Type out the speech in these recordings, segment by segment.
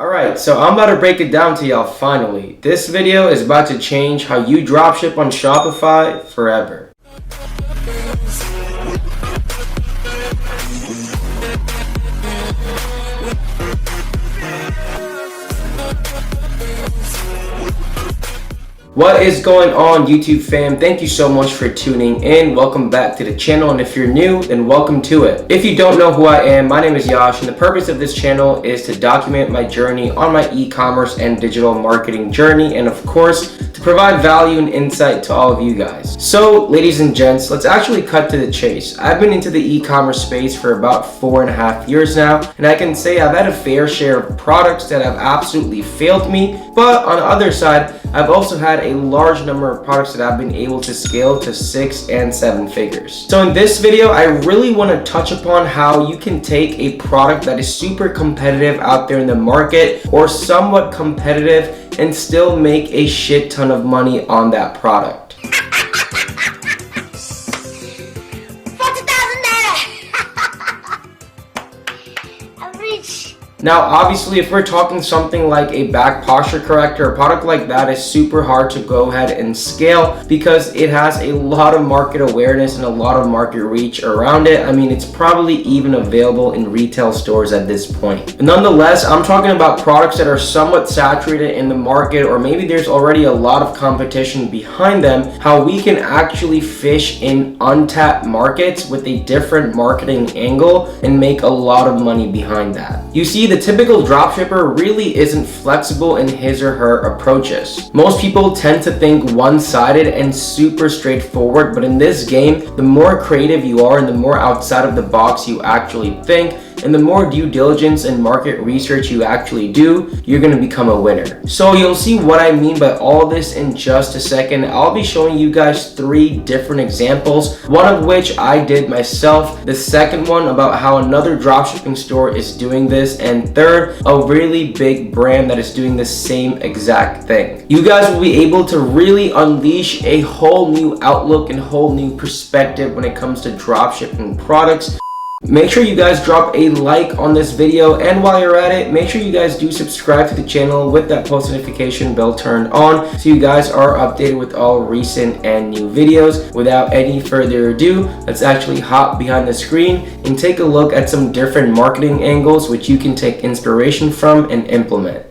Alright, so I'm about to break it down to y'all finally. This video is about to change how you dropship on Shopify forever. What is going on, YouTube fam? Thank you so much for tuning in. Welcome back to the channel, and if you're new, then welcome to it. If you don't know who I am, my name is Yash, and the purpose of this channel is to document my journey on my e-commerce and digital marketing journey, and of course, to provide value and insight to all of you guys. So, ladies and gents, let's actually cut to the chase. I've been into the e-commerce space for about 4.5 years now, and I can say I've had a fair share of products that have absolutely failed me, but on the other side, I've also had a large number of products that I've been able to scale to 6 and 7 figures. So in this video, I really want to touch upon how you can take a product that is super competitive out there in the market or somewhat competitive and still make a shit ton of money on that product. Now, obviously, if we're talking something like a back posture corrector, a product like that is super hard to go ahead and scale because it has a lot of market awareness and a lot of market reach around it. I mean, it's probably even available in retail stores at this point. But nonetheless, I'm talking about products that are somewhat saturated in the market, or maybe there's already a lot of competition behind them, how we can actually fish in untapped markets with a different marketing angle and make a lot of money behind that. You see, the typical dropshipper really isn't flexible in his or her approaches. Most people tend to think one-sided and super straightforward, but in this game, the more creative you are and the more outside of the box you actually think, and the more due diligence and market research you actually do, you're going to become a winner. So you'll see what I mean by all this in just a second. I'll be showing you guys 3 different examples, one of which I did myself, the second one about how another dropshipping store is doing this, and third, a really big brand that is doing the same exact thing. You guys will be able to really unleash a whole new outlook and whole new perspective when it comes to dropshipping products. Make sure you guys drop a like on this video, and while you're at it, make sure you guys do subscribe to the channel with that post notification bell turned on so you guys are updated with all recent and new videos. Without any further ado, let's actually hop behind the screen and take a look at some different marketing angles which you can take inspiration from and implement.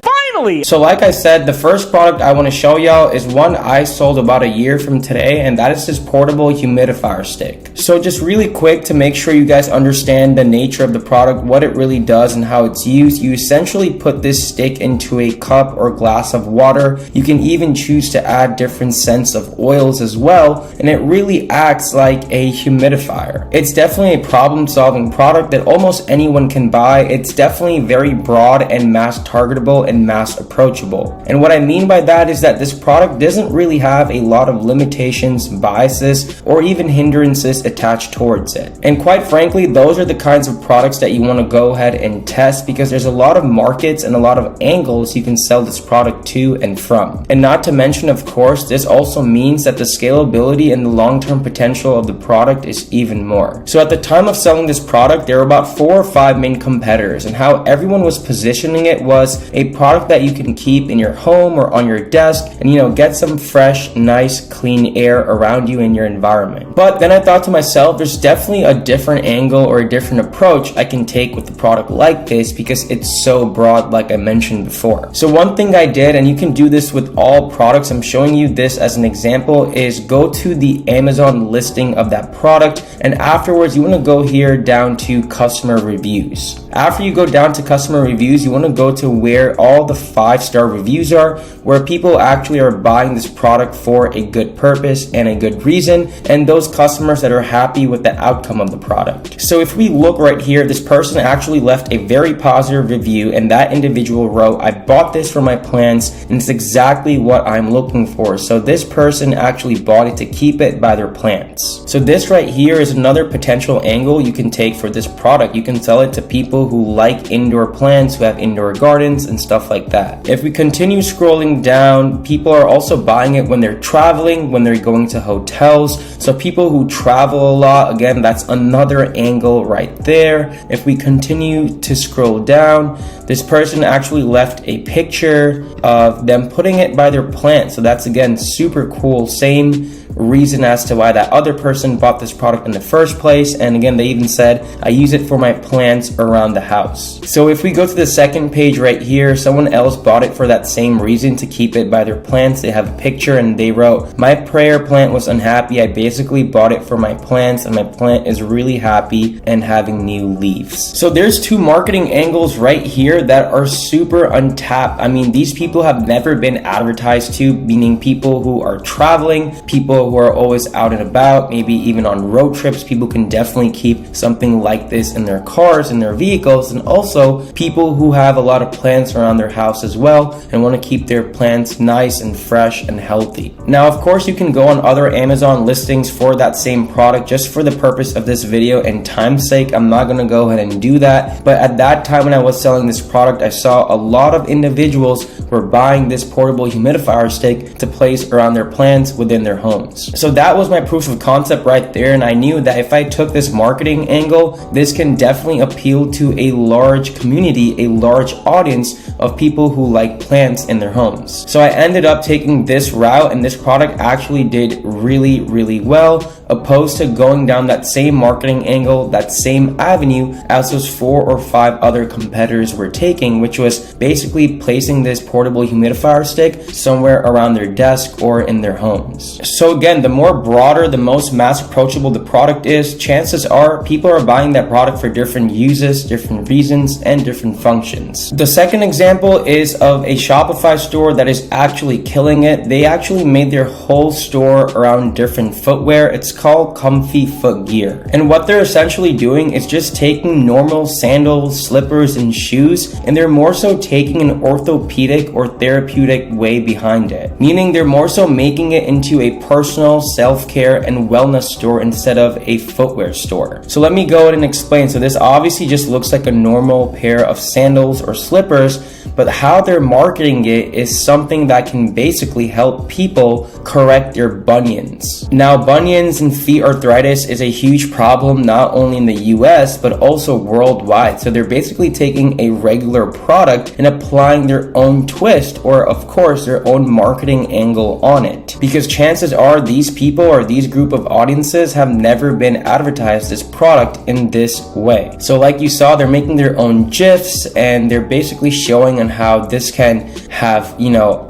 So like I said, the first product I want to show y'all is one I sold about a year from today, and that is this portable humidifier stick. So just really quick to make sure you guys understand the nature of the product, what it really does and how it's used. You essentially put this stick into a cup or glass of water. You can even choose to add different scents of oils as well, and it really acts like a humidifier. It's definitely a problem-solving product that almost anyone can buy. It's definitely very broad and mass targetable and mass approachable. And what I mean by that is that this product doesn't really have a lot of limitations, biases, or even hindrances attached towards it. And quite frankly, those are the kinds of products that you want to go ahead and test, because there's a lot of markets and a lot of angles you can sell this product to and from. And not to mention, of course, this also means that the scalability and the long-term potential of the product is even more. So at the time of selling this product, there were about 4 or 5 main competitors, and how everyone was positioning it was a product that you can keep in your home or on your desk and, get some fresh, nice, clean air around you in your environment. But then I thought to myself, there's definitely a different angle or a different approach I can take with a product like this, because it's so broad, like I mentioned before. So one thing I did, and you can do this with all products, I'm showing you this as an example, is go to the Amazon listing of that product, and afterwards you want to go here down to customer reviews. After you go down to customer reviews, you want to go to where all the 5-star reviews are, where people actually are buying this product for a good purpose and a good reason, and those customers that are happy with the outcome of the product. So if we look right here, this person actually left a very positive review, and that individual wrote, "I bought this for my plants and it's exactly what I'm looking for." So this person actually bought it to keep it by their plants. So this right here is another potential angle you can take for this product. You can sell it to people who like indoor plants, who have indoor gardens and stuff like that. If we continue scrolling down, people are also buying it when they're traveling, when they're going to hotels. So people who travel a lot, again, that's another angle right there. If we continue to scroll down, this person actually left a picture of them putting it by their plant. So that's, again, super cool. Same reason as to why that other person bought this product in the first place. And again, they even said, I use it for my plants around the house. So if we go to the second page right here, someone else bought it for that same reason, to keep it by their plants. They have a picture and they wrote, my prayer plant was unhappy. I basically bought it for my plants and my plant is really happy and having new leaves. So there's two marketing angles right here that are super untapped. I mean, these people have never been advertised to, meaning people who are traveling, people who are always out and about, maybe even on road trips. People can definitely keep something like this in their cars, in their vehicles, and also people who have a lot of plants around their house as well and want to keep their plants nice and fresh and healthy. Now, of course, you can go on other Amazon listings for that same product. Just for the purpose of this video and time's sake, I'm not going to go ahead and do that. But at that time when I was selling this product, I saw a lot of individuals were buying this portable humidifier stick to place around their plants within their homes. So that was my proof of concept right there, and I knew that if I took this marketing angle, this can definitely appeal to a large community, a large audience of people who like plants in their homes. So I ended up taking this route, and this product actually did really, really well, opposed to going down that same marketing angle, that same avenue as those 4 or 5 other competitors were taking, which was basically placing this portable humidifier stick somewhere around their desk or in their homes. So again, the more broader, the most mass approachable the product is, chances are people are buying that product for different uses, different reasons, and different functions. The second example is of a Shopify store that is actually killing it. They actually made their whole store around different footwear. It's called Comfy Foot Gear. And what they're essentially doing is just taking normal sandals, slippers, and shoes, and they're more so taking an orthopedic or therapeutic way behind it. Meaning they're more so making it into a personal self-care and wellness store instead of a footwear store. So let me go ahead and explain. So this obviously just looks like a normal pair of sandals or slippers, but how they're marketing it is something that can basically help people correct their bunions. Now, bunions and feet arthritis is a huge problem not only in the US but also worldwide. So they're basically taking a regular product and applying their own twist, or of course their own marketing angle on it, because chances are these people or these group of audiences have never been advertised this product in this way. So like you saw, they're making their own GIFs and they're basically showing on how this can have,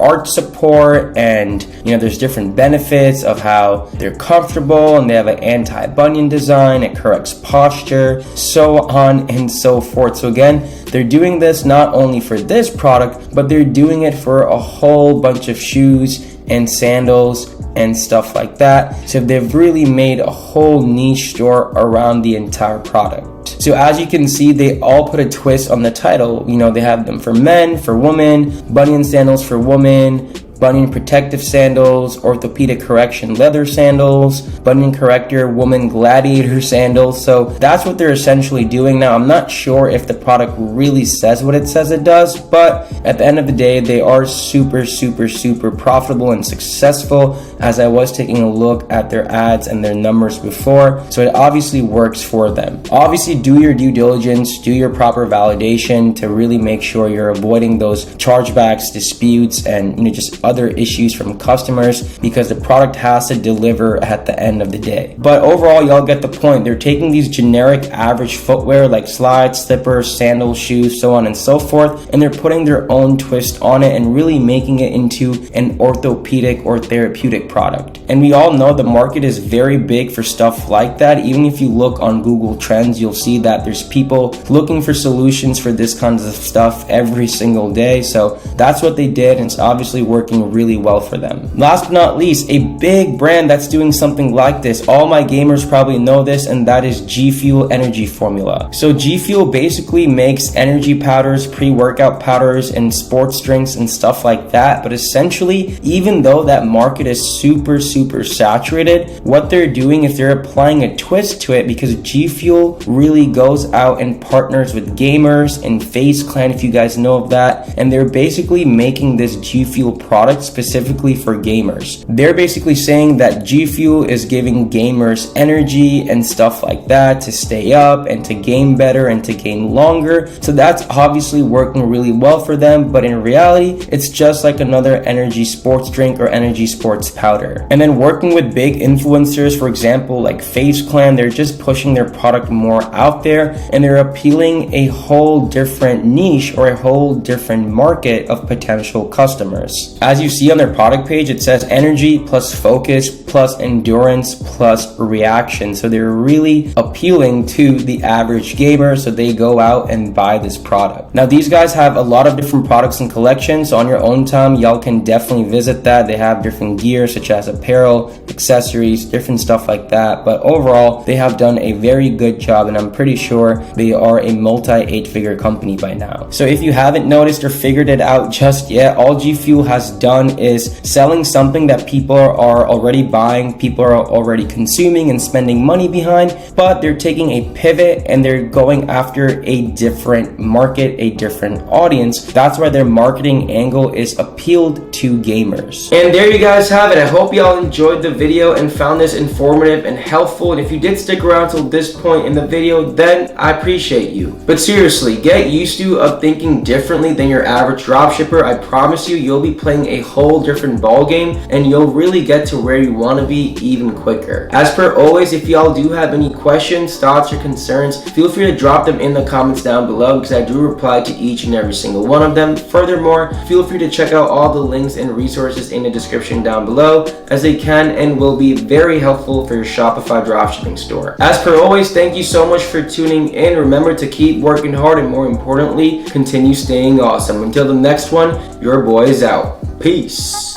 art support, and there's different benefits of how they're comfortable, and they have an anti-bunion design, it corrects posture, so on and so forth. So again, they're doing this not only for this product, but they're doing it for a whole bunch of shoes and sandals and stuff like that. So they've really made a whole niche store around the entire product. So as you can see, they all put a twist on the title. They have them for men, for women, bunion sandals for women, bunion protective sandals, orthopedic correction leather sandals, bunion corrector woman gladiator sandals. So that's what they're essentially doing. Now, I'm not sure if the product really says what it says it does, but at the end of the day, they are super, super, super profitable and successful, as I was taking a look at their ads and their numbers before. So it obviously works for them. Obviously, do your due diligence, do your proper validation to really make sure you're avoiding those chargebacks, disputes, and just other issues from customers, because the product has to deliver at the end of the day. But overall, y'all get the point. They're taking these generic average footwear like slides, slippers, sandals, shoes, so on and so forth, and they're putting their own twist on it and really making it into an orthopedic or therapeutic product. And we all know the market is very big for stuff like that. Even if you look on Google Trends, you'll see that there's people looking for solutions for this kinds of stuff every single day. So that's what they did, and it's obviously working working really well for them. Last but not least, a big brand that's doing something like this, all my gamers probably know this, and that is G Fuel Energy Formula. So G Fuel basically makes energy powders, pre-workout powders, and sports drinks and stuff like that. But essentially, even though that market is super saturated, what they're doing is they're applying a twist to it, because G Fuel really goes out and partners with gamers and FaZe Clan, if you guys know of that, and they're basically making this G Fuel product specifically for gamers. They're basically saying that G Fuel is giving gamers energy and stuff like that to stay up and to game better and to game longer. So that's obviously working really well for them, but in reality, it's just like another energy sports drink or energy sports powder. And then working with big influencers, for example, like FaZe Clan, they're just pushing their product more out there, and they're appealing a whole different niche or a whole different market of potential customers. As you see on their product page, it says energy plus focus plus endurance plus reaction. So they're really appealing to the average gamer, so they go out and buy this product. Now these guys have a lot of different products and collections, so on your own time y'all can definitely visit that. They have different gear such as apparel, accessories, different stuff like that, but overall they have done a very good job, and I'm pretty sure they are a multi-8-figure company by now. So if you haven't noticed or figured it out just yet, all G Fuel has done is selling something that people are already buying, people are already consuming and spending money behind, but they're taking a pivot and they're going after a different market, a different audience. That's why their marketing angle is appealed to gamers. And there you guys have it. I hope y'all enjoyed the video and found this informative and helpful. And if you did stick around till this point in the video, then I appreciate you. But seriously, get used to thinking differently than your average dropshipper. I promise you, you'll be playing a whole different ball game, and you'll really get to where you want to be even quicker. As per always, if y'all do have any questions, thoughts, or concerns, feel free to drop them in the comments down below, because I do reply to each and every single one of them. Furthermore, feel free to check out all the links and resources in the description down below, as they can and will be very helpful for your Shopify dropshipping store. As per always, thank you so much for tuning in. Remember to keep working hard, and more importantly, continue staying awesome. Until the next one, your boy is out. Peace.